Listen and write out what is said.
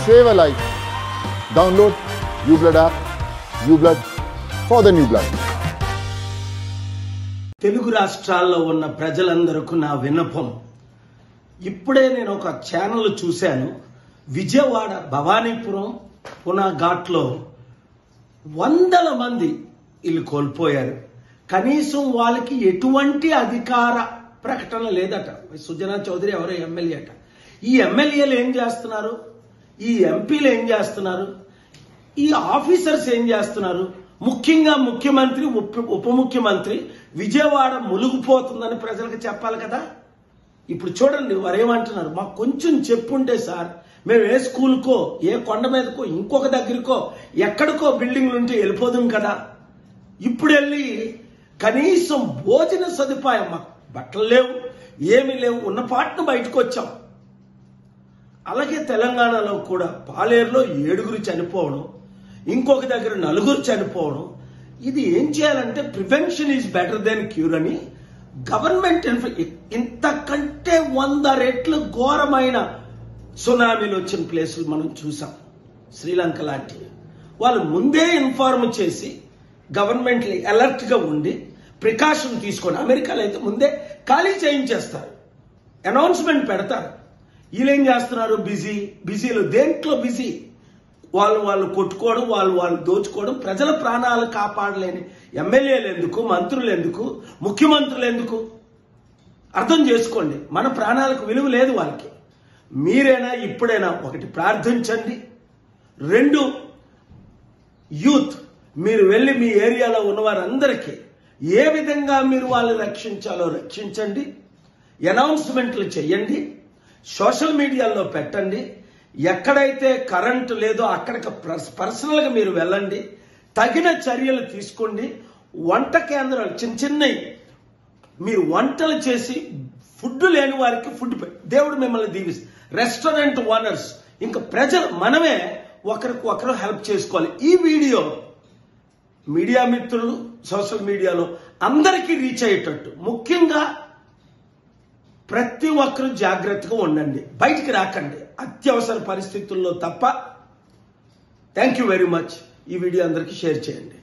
save a life. Download UBlood app. UBlood for the new blood. Telugu రాష్ట్రాల్లో ఉన్న ప్రజలందరికీ నా విన్నపం. ఇప్పుడే నేను ఒక ఛానల్ చూశాను. విజయవాడ భవానీపురం పునా ఘాట్లో వందల మంది ఇల్లు కోల్పోయారు. కనీసం వాళ్ళకి ఎటువంటి అధికార ప్రకటన లేదట. సుజనా చౌదరి ఎవరో ఎమ్మెల్యే అట. ఈ ఎమ్మెల్యేలు ఏం చేస్తున్నారు? ఈ ఎంపీలు ఏం చేస్తున్నారు? ఈ ఆఫీసర్స్ ఏం చేస్తున్నారు? ముఖ్యంగా ముఖ్యమంత్రి, ఉప ముఖ్యమంత్రి విజయవాడ ములుగుపోతుందని ప్రజలకు చెప్పాలి కదా. ఇప్పుడు చూడండి వారు ఏమంటున్నారు. మాకు కొంచెం చెప్పుంటే సార్, మేము ఏ స్కూల్కో, ఏ కొండ మీదకో, ఇంకొక దగ్గరకో, ఎక్కడికో బిల్డింగ్లు ఉంటే వెళ్ళిపోదాం కదా. ఇప్పుడు వెళ్ళి కనీసం భోజన సదుపాయం, మాకు బట్టలు లేవు, ఏమీ లేవు, ఉన్న పాటను బయటకు వచ్చాం. అలాగే తెలంగాణలో కూడా పాలేరులో 7 చనిపోవడం, ఇంకొక దగ్గర 4 చనిపోవడం. ఇది ఏం చేయాలంటే prevention is better than cure అని గవర్నమెంట్ ఇంతకంటే 100 రెట్లు ఘోరమైన సునామీలు వచ్చిన ప్లేసులు మనం చూసాం. శ్రీలంక లాంటివి. వాళ్ళు ముందే ఇన్ఫార్మ్ చేసి గవర్నమెంట్ అలర్ట్ గా ఉండి ప్రికాషన్ తీసుకొని, అమెరికాలో అయితే ముందే ఖాళీ చేయించేస్తారు, అనౌన్స్మెంట్ పెడతారు. వీళ్ళేం చేస్తున్నారు? బిజీలో దేంట్లో బిజీ? వాళ్ళు కొట్టుకోవడం, వాళ్ళు దోచుకోవడం. ప్రజల ప్రాణాలు కాపాడలేని ఎమ్మెల్యేలు ఎందుకు, మంత్రులు ఎందుకు, ముఖ్యమంత్రులు ఎందుకు? అర్థం చేసుకోండి. మన ప్రాణాలకు విలువ లేదు వాళ్ళకి. మీరైనా ఇప్పుడైనా ఒకటి ప్రార్థించండి. 2 యూత్ మీరు వెళ్ళి మీ ఏరియాలో ఉన్న వారందరికీ ఏ విధంగా మీరు వాళ్ళని రక్షించాలో రక్షించండి. అనౌన్స్మెంట్లు చేయండి, సోషల్ మీడియాలో పెట్టండి. ఎక్కడైతే కరెంటు లేదో అక్కడికి పర్సనల్గా మీరు వెళ్ళండి, తగిన చర్యలు తీసుకోండి. వంట కేంద్రాలు చిన్నవి మీరు వంటలు చేసి ఫుడ్ లేని వారికి ఫుడ్ దేవుడు మిమ్మల్ని దీవిస్తుంది. రెస్టారెంట్ ఓనర్స్, ఇంకా ప్రజలు మనమే ఒకరికి ఒకరు హెల్ప్ చేసుకోవాలి. ఈ వీడియో మీడియా మిత్రులు సోషల్ మీడియాలో అందరికీ రీచ్ అయ్యేటట్టు, ముఖ్యంగా ప్రతి ఒక్కరు జాగ్రత్తగా ఉండండి, బయటికి రాకండి అత్యవసర పరిస్థితుల్లో తప్ప. Thank you very much. ఈ వీడియో అందరికీ షేర్ చేయండి.